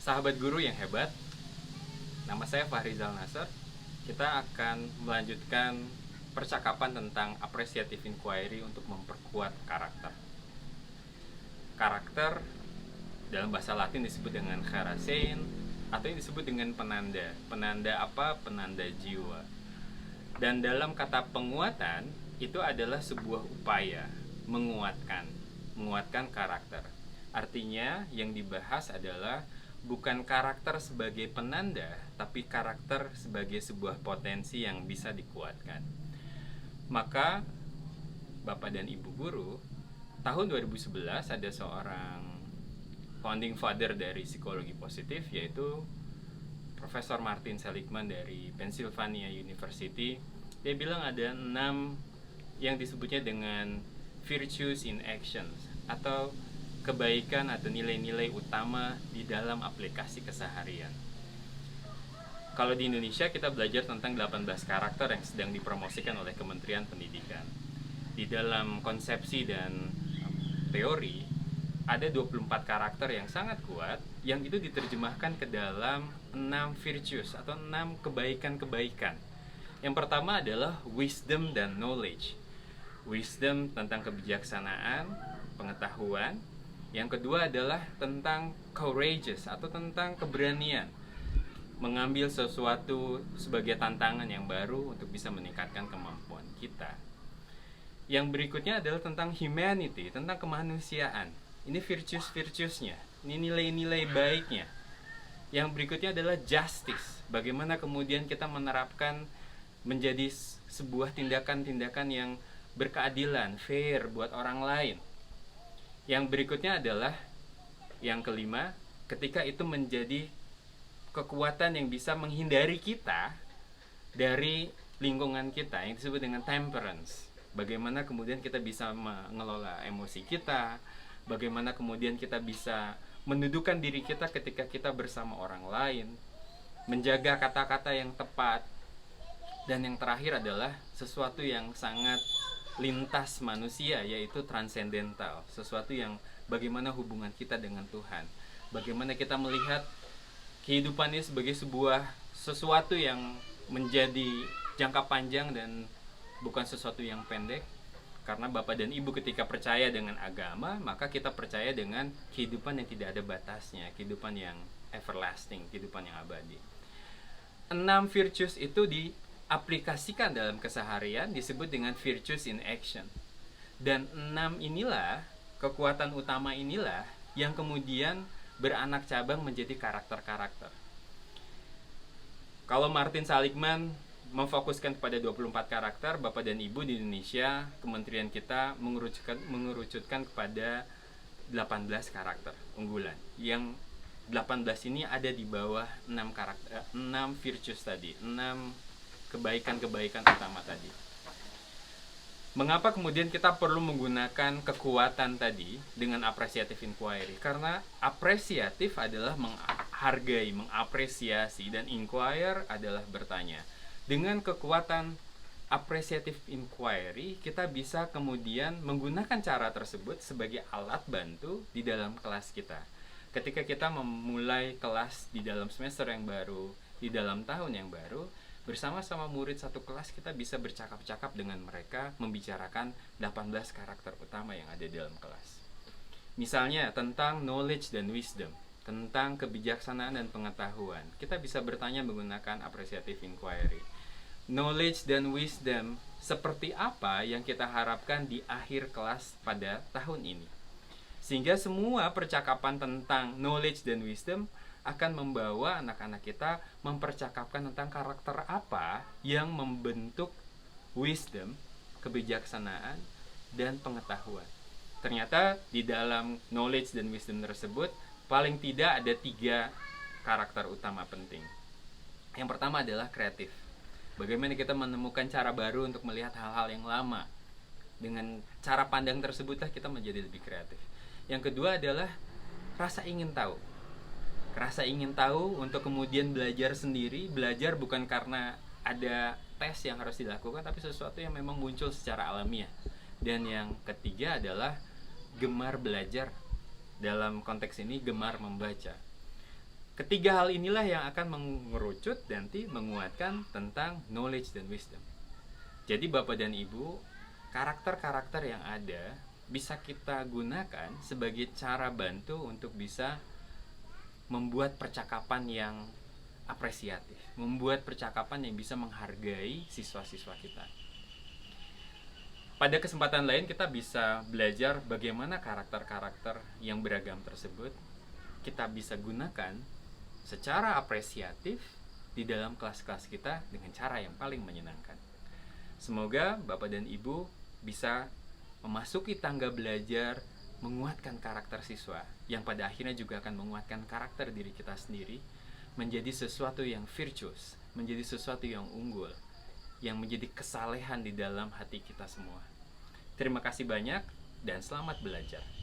Sahabat guru yang hebat, nama saya Fahrizal Nasr. Kita akan melanjutkan percakapan tentang appreciative inquiry untuk memperkuat karakter. Karakter dalam bahasa Latin disebut dengan charasein atau yang disebut dengan penanda. Penanda apa? Penanda jiwa. Dan dalam kata penguatan itu adalah sebuah upaya menguatkan karakter. Artinya yang dibahas adalah bukan karakter sebagai penanda, tapi karakter sebagai sebuah potensi yang bisa dikuatkan. Maka Bapak dan Ibu guru, tahun 2011 ada seorang founding father dari psikologi positif, yaitu Profesor Martin Seligman dari Pennsylvania University. Dia bilang ada 6 yang disebutnya dengan virtues in actions, atau kebaikan atau nilai-nilai utama di dalam aplikasi keseharian. Kalau di Indonesia kita belajar tentang 18 karakter yang sedang dipromosikan oleh Kementerian Pendidikan. Di dalam konsepsi dan teori ada 24 karakter yang sangat kuat yang itu diterjemahkan ke dalam 6 virtues atau 6 kebaikan-kebaikan. Yang pertama adalah wisdom dan knowledge. Wisdom tentang kebijaksanaan, pengetahuan. Yang kedua adalah tentang courageous atau tentang keberanian, mengambil sesuatu sebagai tantangan yang baru untuk bisa meningkatkan kemampuan kita. Yang berikutnya adalah tentang humanity, tentang kemanusiaan. Ini virtues-virtuesnya, ini nilai-nilai baiknya. Yang berikutnya adalah justice, bagaimana kemudian kita menerapkan menjadi sebuah tindakan-tindakan yang berkeadilan, fair buat orang lain. Yang berikutnya adalah yang kelima, ketika itu menjadi kekuatan yang bisa menghindari kita dari lingkungan kita yang disebut dengan temperance. Bagaimana kemudian kita bisa mengelola emosi kita, bagaimana kemudian kita bisa mendudukan diri kita ketika kita bersama orang lain, menjaga kata-kata yang tepat. Dan yang terakhir adalah sesuatu yang sangat lintas manusia, yaitu transcendental, sesuatu yang bagaimana hubungan kita dengan Tuhan, bagaimana kita melihat kehidupan ini sebagai sesuatu yang menjadi jangka panjang dan bukan sesuatu yang pendek. Karena Bapak dan Ibu ketika percaya dengan agama, maka kita percaya dengan kehidupan yang tidak ada batasnya, kehidupan yang everlasting, kehidupan yang abadi. 6 virtues itu diaplikasikan dalam keseharian disebut dengan virtues in action. Dan 6 inilah, kekuatan utama inilah yang kemudian beranak cabang menjadi karakter-karakter. Kalau Martin Seligman memfokuskan kepada 24 karakter, Bapak dan Ibu di Indonesia, kementerian kita mengerucutkan kepada 18 karakter unggulan. Yang 18 ini ada di bawah 6 karakter, 6 virtues tadi, 6 kebaikan-kebaikan utama tadi. Mengapa kemudian kita perlu menggunakan kekuatan tadi dengan appreciative inquiry? Karena apresiatif adalah menghargai, mengapresiasi, dan inquire adalah bertanya. Dengan kekuatan appreciative inquiry, kita bisa kemudian menggunakan cara tersebut sebagai alat bantu di dalam kelas kita. Ketika kita memulai kelas di dalam semester yang baru, di dalam tahun yang baru, bersama-sama murid satu kelas kita bisa bercakap-cakap dengan mereka, membicarakan 18 karakter utama yang ada di dalam kelas. Misalnya tentang knowledge dan wisdom, tentang kebijaksanaan dan pengetahuan, kita bisa bertanya menggunakan appreciative inquiry. Knowledge dan wisdom seperti apa yang kita harapkan di akhir kelas pada tahun ini, sehingga semua percakapan tentang knowledge dan wisdom akan membawa anak-anak kita mempercakapkan tentang karakter apa yang membentuk wisdom, kebijaksanaan, dan pengetahuan. Ternyata di dalam knowledge dan wisdom tersebut paling tidak ada 3 karakter utama penting. Yang pertama adalah kreatif. Bagaimana kita menemukan cara baru untuk melihat hal-hal yang lama. Dengan cara pandang tersebutlah kita menjadi lebih kreatif. Yang kedua adalah rasa ingin tahu. Rasa ingin tahu untuk kemudian belajar sendiri. Belajar bukan karena ada tes yang harus dilakukan, tapi sesuatu yang memang muncul secara alamiah. Dan yang ketiga adalah gemar belajar. Dalam konteks ini gemar membaca. Ketiga hal inilah yang akan mengerucut nanti menguatkan tentang knowledge dan wisdom. Jadi Bapak dan Ibu, karakter-karakter yang ada bisa kita gunakan sebagai cara bantu untuk bisa membuat percakapan yang apresiatif, membuat percakapan yang bisa menghargai siswa-siswa kita. Pada kesempatan lain kita bisa belajar bagaimana karakter-karakter yang beragam tersebut kita bisa gunakan secara apresiatif di dalam kelas-kelas kita dengan cara yang paling menyenangkan. Semoga Bapak dan Ibu bisa memasuki tangga belajar menguatkan karakter siswa yang pada akhirnya juga akan menguatkan karakter diri kita sendiri menjadi sesuatu yang virtuous, menjadi sesuatu yang unggul, yang menjadi kesalehan di dalam hati kita semua. Terima kasih banyak dan selamat belajar.